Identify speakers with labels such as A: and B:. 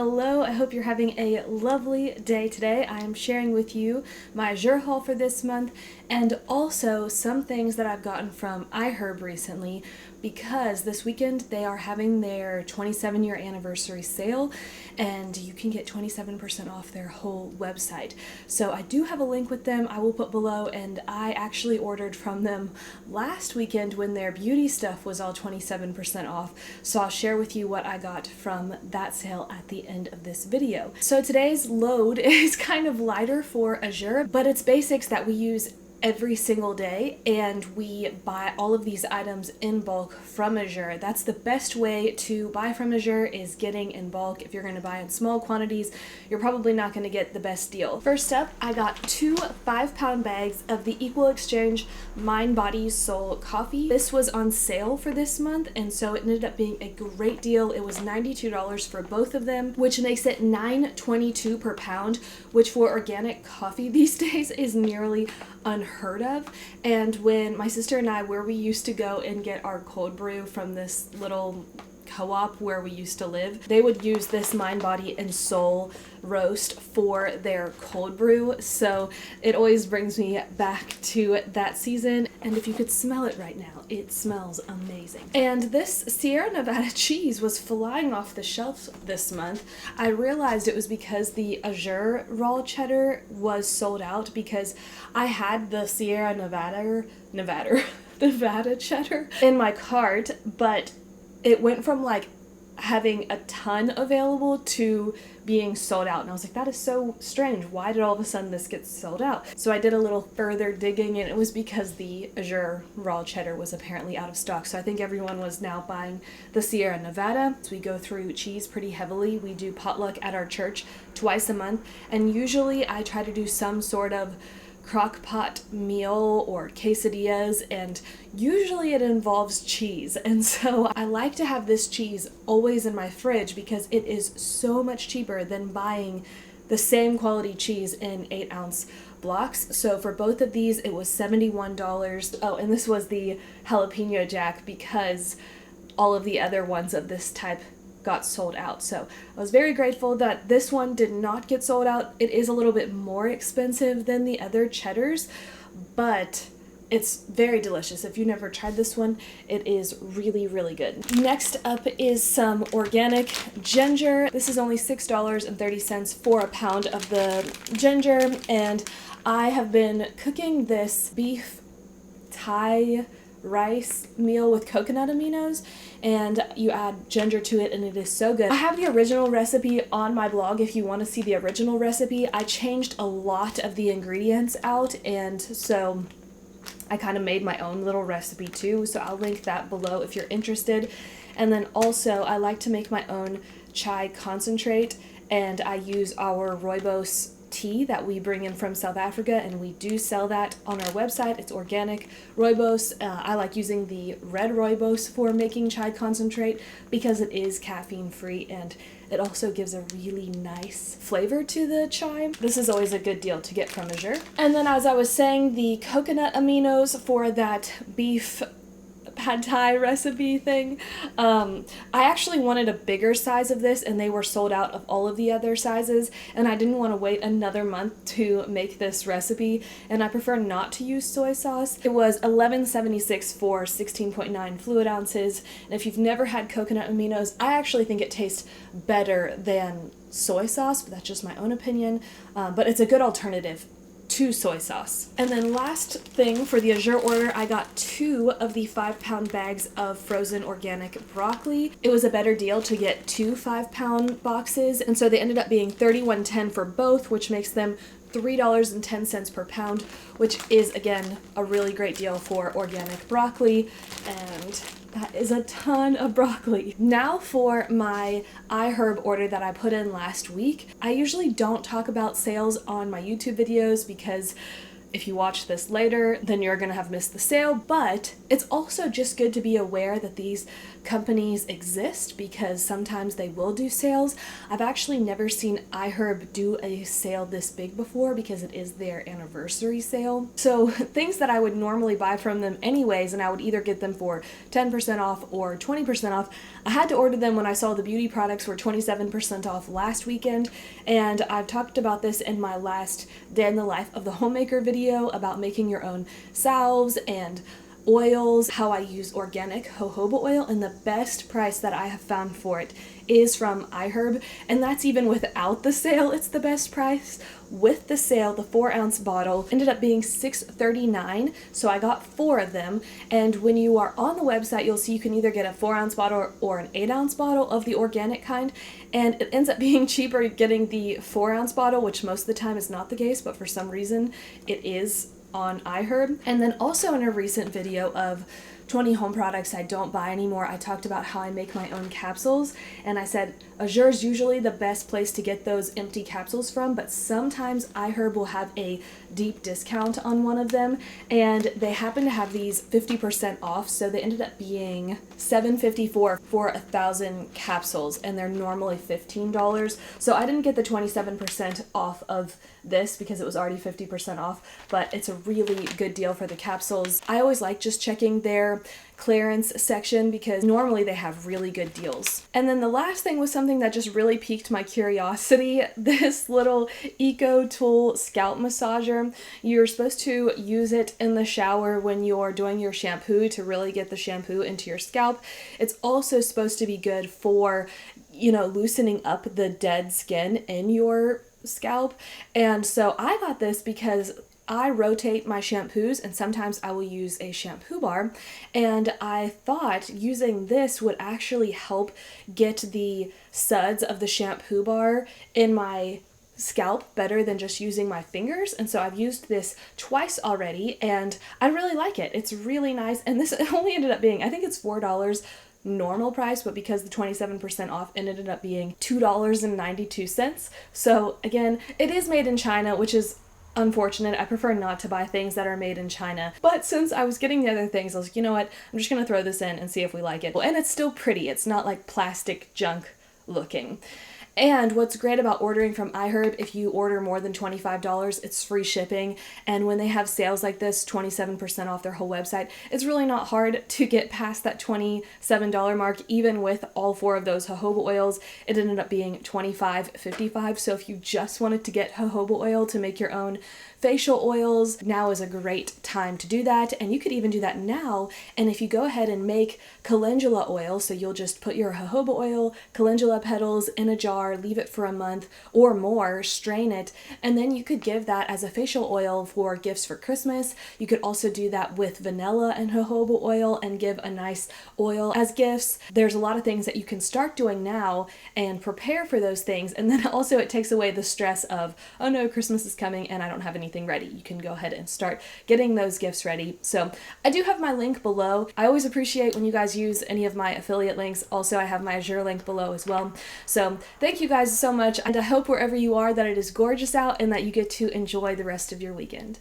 A: Hello, I hope you're having a lovely day today. I am sharing with you my Azure haul for this month and also some things that I've gotten from iHerb recently because this weekend they are having their 27-year anniversary sale and you can get 27% off their whole website. So I do have a link with them I will put below, and I actually ordered from them last weekend when their beauty stuff was all 27% off. So I'll share with you what I got from that sale at the end of this video. So today's load is kind of lighter for Azure, but it's basics that we use every single day, and we buy all of these items in bulk from Azure. That's the best way to buy from Azure, is getting in bulk. If you're going to buy in small quantities, you're probably not going to get the best deal. First up, I got 2 5-pound bags of the Equal Exchange Mind Body Soul coffee. This was on sale for this month, and so it ended up being a great deal. It was $92 for both of them, which makes it $9.22 per pound, which for organic coffee these days is nearly unheard of. And when my sister and I, where we used to go and get our cold brew from this little co-op where we used to live, they would use this Mind, Body, and Soul roast for their cold brew. So it always brings me back to that season. And if you could smell it right now, it smells amazing. And this Sierra Nevada cheese was flying off the shelves this month. I realized it was because the Azure raw cheddar was sold out, because I had the Sierra Nevada cheddar in my cart, but it went from like having a ton available to being sold out. And I was like, that is so strange. Why did all of a sudden this get sold out? So I did a little further digging, and it was because the Azure raw cheddar was apparently out of stock. So I think everyone was now buying the Sierra Nevada. So we go through cheese pretty heavily. We do potluck at our church twice a month, and usually I try to do some sort of crock pot meal or quesadillas, and usually it involves cheese. And so I like to have this cheese always in my fridge because it is so much cheaper than buying the same quality cheese in 8-ounce blocks. So for both of these it was $71. Oh, and this was the jalapeno jack because all of the other ones of this type got sold out. So I was very grateful that this one did not get sold out. It is a little bit more expensive than the other cheddars, but it's very delicious. If you've never tried this one, it is really, really good. Next up is some organic ginger. This is only $6.30 for a pound of the ginger, and I have been cooking this beef Thai rice meal with coconut aminos, and you add ginger to it, and it is so good. I have the original recipe on my blog if you want to see the original recipe. I changed a lot of the ingredients out, and so I kind of made my own little recipe too, so I'll link that below if you're interested. And then also I like to make my own chai concentrate, and I use our rooibos tea that we bring in from South Africa, and we do sell that on our website. It's organic rooibos. I like using the red rooibos for making chai concentrate because it is caffeine free, and it also gives a really nice flavor to the chai. This is always a good deal to get from Azure. And then, as I was saying, the coconut aminos for that beef pad thai recipe thing. I actually wanted a bigger size of this, and they were sold out of all of the other sizes, and I didn't want to wait another month to make this recipe, and I prefer not to use soy sauce. It was $11.76 for 16.9 fluid ounces, and if you've never had coconut aminos, I actually think it tastes better than soy sauce, but that's just my own opinion, but it's a good alternative to soy sauce. And then last thing for the Azure order, I got 2 of the 5-pound bags of frozen organic broccoli. It was a better deal to get 2 5-pound boxes, and so they ended up being $31.10 for both, which makes them $3.10 per pound, which is again a really great deal for organic broccoli, and that is a ton of broccoli. Now for my iHerb order that I put in last week. I usually don't talk about sales on my YouTube videos because if you watch this later, then you're gonna have missed the sale, but it's also just good to be aware that these companies exist because sometimes they will do sales. I've actually never seen iHerb do a sale this big before because it is their anniversary sale. So things that I would normally buy from them anyways, and I would either get them for 10% off or 20% off, I had to order them when I saw the beauty products were 27% off last weekend, and I've talked about this in my last day in the life of the homemaker video about making your own salves and oils, how I use organic jojoba oil, and the best price that I have found for it is from iHerb, and that's even without the sale. It's the best price. With the sale, the 4-ounce bottle ended up being $6.39, so I got 4 of them, and when you are on the website, you'll see you can either get a 4-ounce bottle or an 8-ounce bottle of the organic kind, and it ends up being cheaper getting the 4-ounce bottle, which most of the time is not the case, but for some reason it is on iHerb. And then also in a recent video of 20 home products I don't buy anymore, I talked about how I make my own capsules, and I said Azure is usually the best place to get those empty capsules from, but sometimes iHerb will have a deep discount on one of them, and they happen to have these 50% off, so they ended up being $7.54 for 1,000 capsules, and they're normally $15. So I didn't get the 27% off of this because it was already 50% off, but it's a really good deal for the capsules. I always like just checking their clearance section because normally they have really good deals. And then the last thing was something that just really piqued my curiosity. This little Eco Tool scalp massager. You're supposed to use it in the shower when you're doing your shampoo to really get the shampoo into your scalp. It's also supposed to be good for, loosening up the dead skin in your scalp. And so I got this because I rotate my shampoos and sometimes I will use a shampoo bar, and I thought using this would actually help get the suds of the shampoo bar in my scalp better than just using my fingers. And so I've used this twice already and I really like it. It's really nice, and this only ended up being, I think it's $4 normal price, but because the 27% off, it ended up being $2.92. So again, it is made in China, which is unfortunate. I prefer not to buy things that are made in China, but since I was getting the other things, I was like, you know what, I'm just gonna throw this in and see if we like it. And it's still pretty. It's not like plastic junk looking. And what's great about ordering from iHerb, if you order more than $25, it's free shipping. And when they have sales like this, 27% off their whole website, it's really not hard to get past that $27 mark. Even with all 4 of those jojoba oils, it ended up being $25.55. So if you just wanted to get jojoba oil to make your own facial oils, now is a great time to do that. And you could even do that now. And if you go ahead and make calendula oil, so you'll just put your jojoba oil, calendula petals in a jar, leave it for a month or more, strain it, and then you could give that as a facial oil for gifts for Christmas. You could also do that with vanilla and jojoba oil and give a nice oil as gifts. There's a lot of things that you can start doing now and prepare for those things, and then also it takes away the stress of, oh no, Christmas is coming and I don't have anything ready. You can go ahead and start getting those gifts ready. So I do have my link below. I always appreciate when you guys use any of my affiliate links. Also, I have my Azure link below as well. So thank you guys so much, and I hope wherever you are that it is gorgeous out and that you get to enjoy the rest of your weekend.